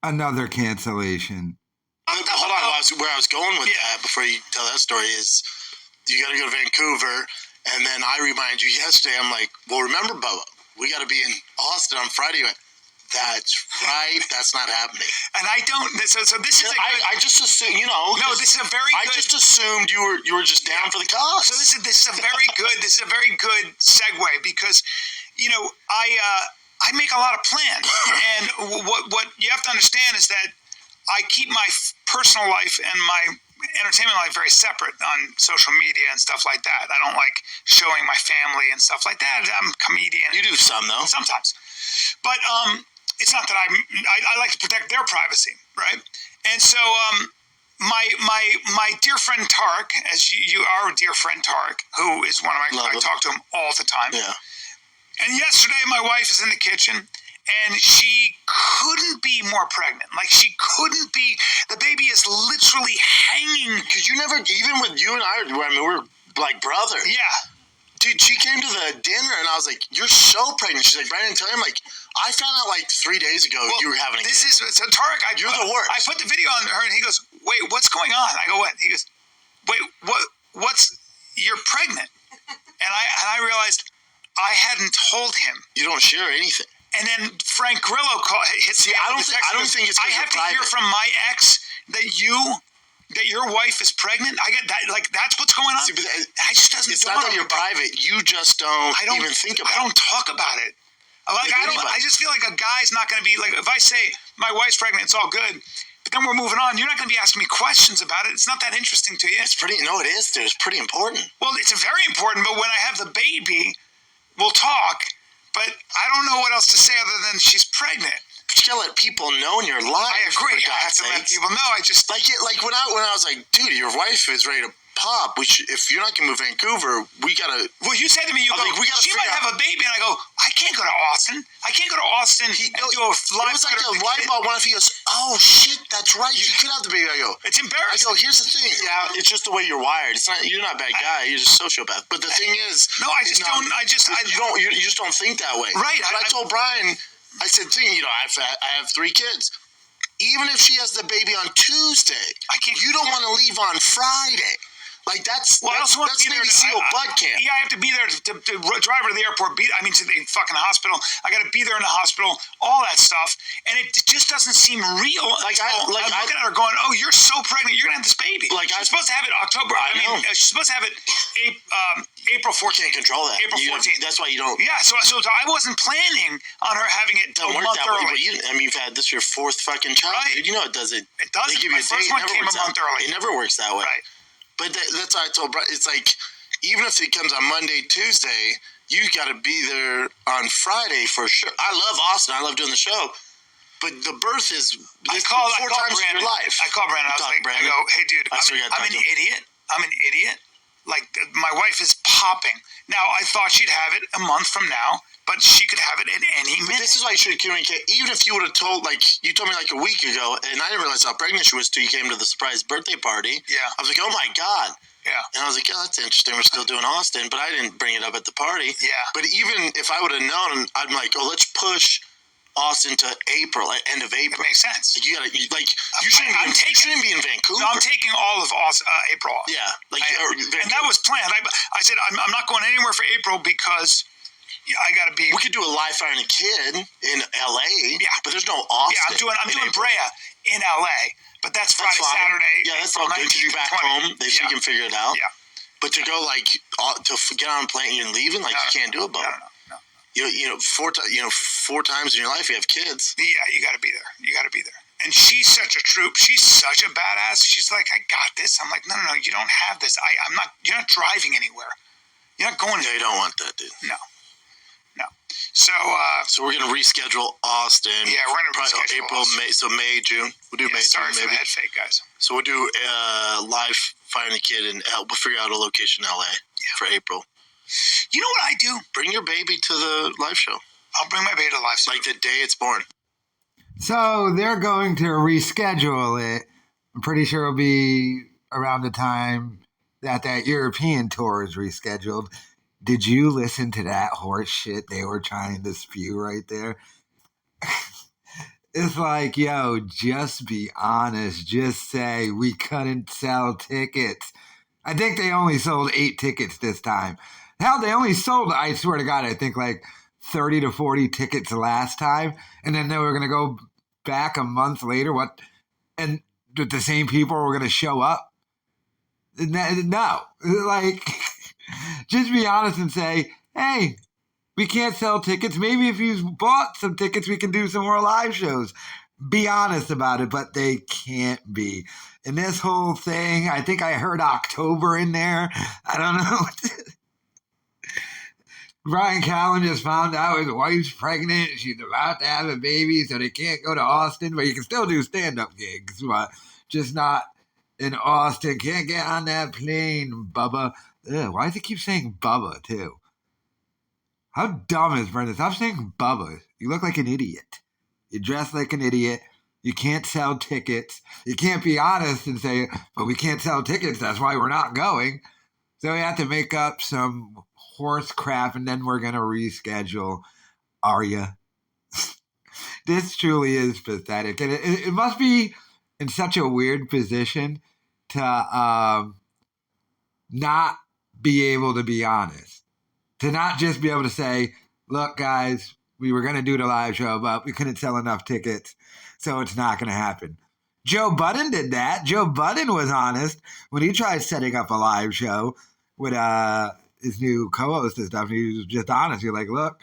Another cancellation. Hold on, where I was going with that before you tell that story is you got to go to Vancouver, and then I remind you yesterday, I'm like, well, remember, Bubba, we got to be in Austin on Friday. That's right. That's not happening. And I don't. So this is. I just assumed, No, this is a very. I just assumed you were just down for the cause. So this is a very good. This is a very good segue because, I make a lot of plans, and what you have to understand is that I keep my personal life and my entertainment life very separate on social media and stuff like that. I don't like showing my family and stuff like that. I'm a comedian. You do some though. Sometimes, but it's not that I like to protect their privacy, right? And so my dear friend Tarek, as you are a dear friend Tarek, who is one of my I talk to him all the time. Yeah. And yesterday my wife is in the kitchen and she couldn't be more pregnant. Like she couldn't be. The baby is literally hanging. Because you never, even with you and I mean, we're like brothers. Yeah. Dude, she came to the dinner and I was like, "You're so pregnant." She's like, "Bryan didn't tell you." I'm like, "I found out like 3 days ago you were having a kid." So Tarek, you're the worst. I put the video on her and he goes, "Wait, what's going on?" I go, "What?" He goes, "Wait, what's? You're pregnant?" And I realized I hadn't told him. You don't share anything. And then Frank Grillo hits me. I don't think it's. I have to hear from my ex that your wife is pregnant. I get that. Like that's what's going on. See, but I just doesn't. It's not that you're private. You just don't even think about it. I don't talk about it. Like I just feel like a guy's not going to be like if I say my wife's pregnant, it's all good. But then we're moving on. You're not going to be asking me questions about it. It's not that interesting to you. It's pretty. No, it is. It's pretty important. Well, it's very important. But when I have the baby, we'll talk. But I don't know what else to say other than she's pregnant. But you gotta let people know in your life. I agree. I have to let people know. I just like when I was like, dude, your wife is ready to pop. If you're not gonna move to Vancouver, we gotta. Well, you said to me, she might have a baby, and I go, I can't go to Austin. I can't go to Austin and do a live. It was like a light bulb went off. He goes, oh shit, that's right. You could have the baby. I go, it's embarrassing. I go, here's the thing. Yeah, it's just the way you're wired. It's not. You're not a bad guy. You're just a sociopath. But the thing is, no, I just don't. You just don't think that way. Right. But I told Bryan. I said, I have 3 kids. Even if she has the baby on Tuesday, you don't want to leave on Friday. Like that's Navy SEAL bud camp. Yeah, I have to be there to drive her to the airport. To the fucking hospital. I got to be there in the hospital. All that stuff, and it just doesn't seem real. I'm looking at her going, "Oh, you're so pregnant. You're gonna have this baby." Like I'm supposed to have it October. She's supposed to have it April 14th. Can't control that. April 14th. That's why you don't. Yeah, so I wasn't planning on her having it a month early. You've had this your 4th fucking child. Right. Dude, you know it does it. It does. They give you My first one came a month early. It never works that way. Right. But that's why I told Bryan, it's like, even if it comes on Monday, Tuesday, you got to be there on Friday for sure. I love Austin. I love doing the show. But the birth is 4 times in your life. I call Bryan. I go, hey, dude, I'm an idiot. I'm an idiot. Like, my wife is popping. Now, I thought she'd have it a month from now, but she could have it at any minute. This is why you should communicate. Even if you would have told, you told me a week ago, and I didn't realize how pregnant she was till you came to the surprise birthday party. Yeah. I was like, oh my God. Yeah. And I was like, oh, that's interesting. We're still doing Austin, but I didn't bring it up at the party. Yeah. But even if I would have known, I'm like, oh, let's push Austin to April, end of April. It makes sense. You shouldn't be in Vancouver. No, I'm taking all of April off. Yeah. And that was planned. I said, I'm not going anywhere for April because I got to be. We could do a live finding a kid in LA. Yeah. But there's no Austin. Yeah, I'm doing Brea in LA. But that's Friday, Saturday. Yeah, that's all good. You're back home. They can figure it out. Yeah. But to go to get on a plane and leaving, you can't do it, Bob. No. 4 times in your life you have kids. Yeah, you got to be there. And she's such a troop. She's such a badass. She's like, I got this. I'm like, no, you don't have this. I'm not. You're not driving anywhere. You're not going. Yeah, you don't want that, dude. No. So we're gonna reschedule Austin. Yeah, we're gonna reschedule April, May. So May, June. We'll do May. Sorry June, for the head fake, guys. So we'll do live finding a kid and we'll figure out a location in LA for April. You know what I do? Bring your baby to the live show. I'll bring my baby to the live show. Like the day it's born. So they're going to reschedule it. I'm pretty sure it'll be around the time that European tour is rescheduled. Did you listen to that horse shit they were trying to spew right there? It's like, yo, just be honest. Just say we couldn't sell tickets. I think they only sold 8 tickets this time. Hell, they only sold, I swear to God, I think like 30 to 40 tickets last time. And then they were going to go back a month later. What? And the same people were going to show up? No. Like, just be honest and say, hey, we can't sell tickets. Maybe if you bought some tickets, we can do some more live shows. Be honest about it, but they can't be. And this whole thing, I think I heard October in there. I don't know. Bryan Callen just found out his wife's pregnant. She's about to have a baby, so they can't go to Austin, but you can still do stand-up gigs, but just not in Austin. Can't get on that plane, Bubba. Ugh, why does it keep saying Bubba, too? How dumb is Brenda? Stop saying Bubba. You look like an idiot. You dress like an idiot. You can't sell tickets. You can't be honest and say, but we can't sell tickets. That's why we're not going. So we have to make up some horse crap, and then we're going to reschedule. Are you? This truly is pathetic. And it must be in such a weird position to not be able to be honest. To not just be able to say, look, guys, we were going to do the live show, but we couldn't sell enough tickets, so it's not going to happen. Joe Budden did that. Joe Budden was honest when he tried setting up a live show with his new co-host and stuff. He was just honest. He was like, look,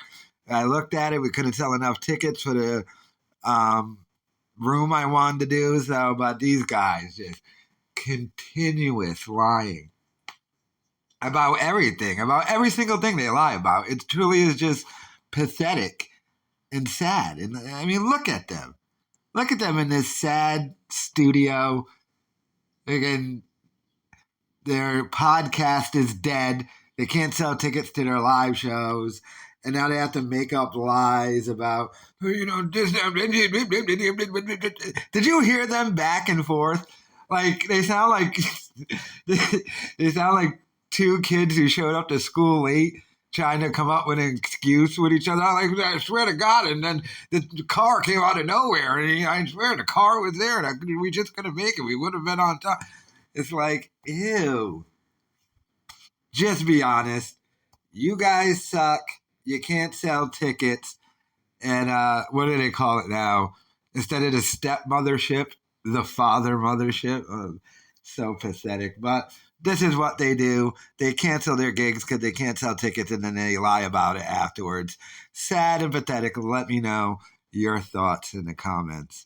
I looked at it. We couldn't sell enough tickets for the room I wanted to do. So, but these guys just continuous lying about everything, about every single thing they lie about. It truly is just pathetic and sad. And I mean, look at them. Look at them in this sad studio. Again, their podcast is dead. They can't sell tickets to their live shows. And now they have to make up lies about, you know, this. Did you hear them back and forth? Like, they sound like two kids who showed up to school late trying to come up with an excuse with each other. I'm like, I swear to God. And then the car came out of nowhere. And I swear the car was there. And we just couldn't make it. We would have been on time. It's like, ew. Just be honest. You guys suck. You can't sell tickets. And what do they call it now? Instead of the stepmothership, the father mothership. So pathetic. But this is what they do. They cancel their gigs because they can't sell tickets, and then they lie about it afterwards. Sad and pathetic. Let me know your thoughts in the comments.